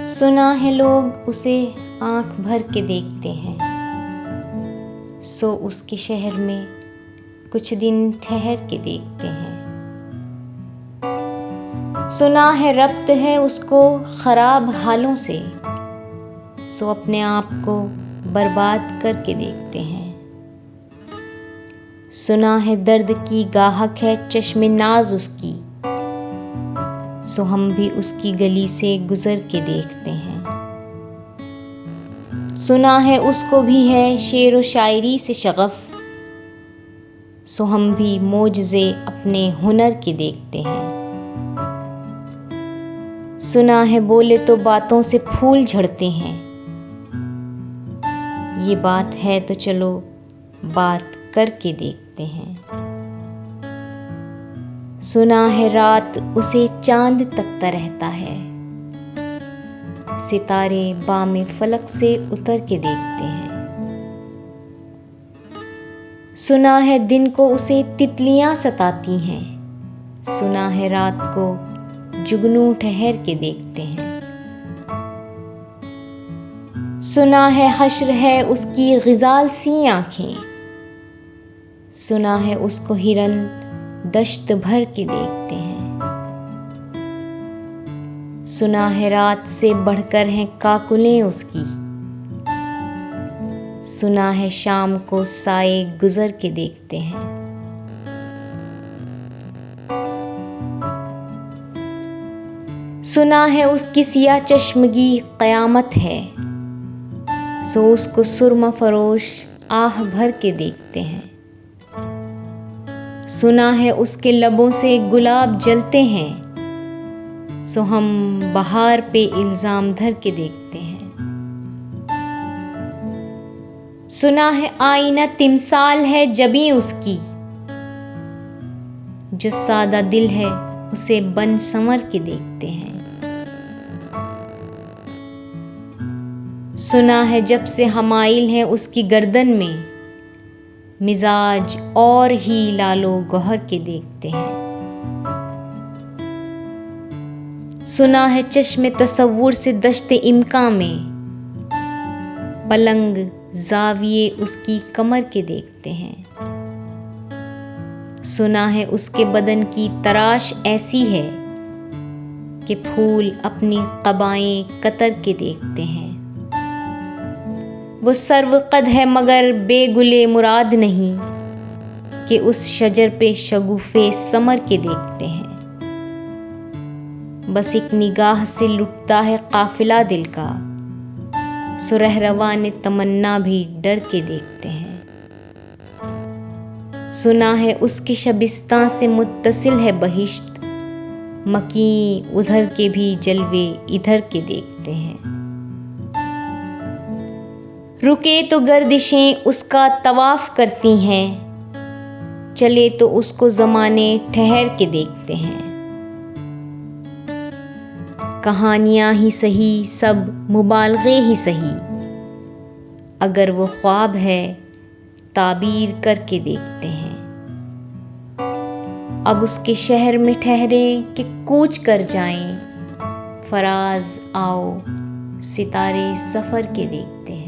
सुना है लोग उसे आंख भर के देखते हैं, सो उसके शहर में कुछ दिन ठहर के देखते हैं। सुना है रब्त है उसको खराब हालों से, सो अपने आप को बर्बाद करके देखते हैं। सुना है दर्द की गाहक है चश्मे नाज उसकी, सो हम भी उसकी गली से गुजर के देखते हैं। सुना है उसको भी है शेर व शायरी से शगफ, सो हम भी मोजज़े अपने हुनर के देखते हैं। सुना है बोले तो बातों से फूल झड़ते हैं, ये बात है तो चलो बात करके देखते हैं। सुना है रात उसे चांद तकता रहता है, सितारे बामे फलक से उतर के देखते हैं। सुना है दिन को उसे तितलियां सताती हैं, सुना है रात को जुगनू ठहर के देखते हैं। सुना है हश्र है उसकी ग़िज़ाल सी आँखें, सुना है उसको हिरन दश्त भर के देखते हैं। सुना है रात से बढ़कर हैं काकुलें उसकी, सुना है शाम को साए गुजर के देखते हैं। सुना है उसकी सिया चश्मगी क़यामत है, सो उसको सुरमा फरोश आह भर के देखते हैं। सुना है उसके लबों से गुलाब जलते हैं, सो हम बहार पे इल्ज़ाम धर के देखते हैं। सुना है आईना तिमसाल है जबी उसकी, जो सादा दिल है उसे बन संवर के देखते हैं। सुना है जब से हमाइल है उसकी गर्दन में, मिजाज और ही लालो गौहर के देखते हैं। सुना है चश्मे तसव्वुर से दश्ते इम्का में, पलंग जाविये उसकी कमर के देखते हैं। सुना है उसके बदन की तराश ऐसी है कि फूल अपनी क़बाएं कतर के देखते हैं। वो सर्वक़द है मगर बेगुले मुराद नहीं, कि उस शजर पे शगुफ़े समर के देखते हैं। बस एक निगाह से लुटता है काफ़िला दिल का, सो रहरवान तमन्ना भी डर के देखते हैं। सुना है उसके शबिस्तां से मुत्तसिल है बहिश्त, मकीं उधर के भी जलवे इधर के देखते हैं। रुके तो गर्दिशें उसका तवाफ़ करती हैं, चले तो उसको ज़माने ठहर के देखते हैं। कहानियाँ ही सही सब मुबालगे ही सही, अगर वो ख्वाब है ताबीर करके देखते हैं। अब उसके शहर में ठहरें कि कूच कर जाएं, फराज आओ सितारे सफ़र के देखते हैं।